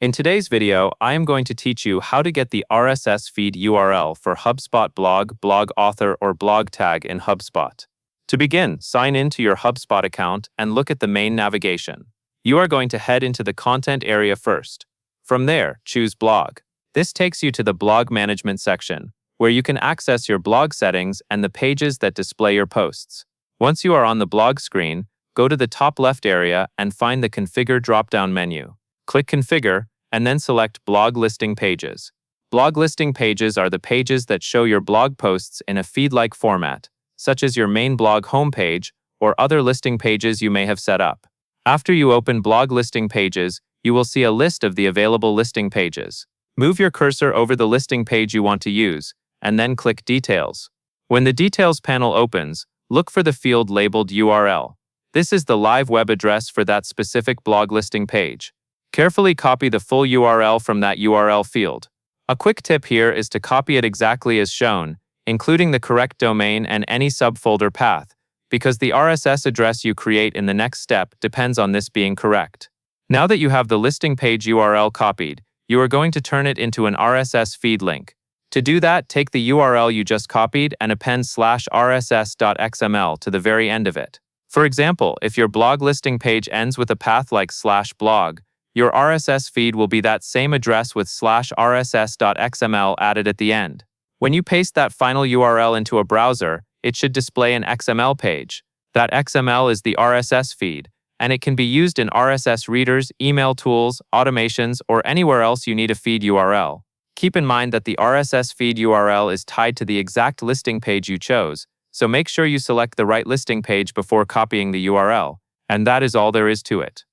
In today's video, I am going to teach you how to get the RSS feed URL for HubSpot blog, blog author, or blog tag in HubSpot. To begin, sign in to your HubSpot account and look at the main navigation. You are going to head into the content area first. From there, choose blog. This takes you to the blog management section, where you can access your blog settings and the pages that display your posts. Once you are on the blog screen, go to the top left area and find the Configure drop-down menu. Click Configure, and then select Blog Listing Pages. Blog listing pages are the pages that show your blog posts in a feed-like format, such as your main blog homepage or other listing pages you may have set up. After you open Blog Listing Pages, you will see a list of the available listing pages. Move your cursor over the listing page you want to use, and then click Details. When the Details panel opens, look for the field labeled URL. This is the live web address for that specific blog listing page. Carefully copy the full URL from that URL field. A quick tip here is to copy it exactly as shown, including the correct domain and any subfolder path, because the RSS address you create in the next step depends on this being correct. Now that you have the listing page URL copied, you are going to turn it into an RSS feed link. To do that, take the URL you just copied and append /rss.xml to the very end of it. For example, if your blog listing page ends with a path like /blog, your RSS feed will be that same address with /rss.xml added at the end. When you paste that final URL into a browser, it should display an XML page. That XML is the RSS feed, and it can be used in RSS readers, email tools, automations, or anywhere else you need a feed URL. Keep in mind that the RSS feed URL is tied to the exact listing page you chose, so make sure you select the right listing page before copying the URL. And that is all there is to it.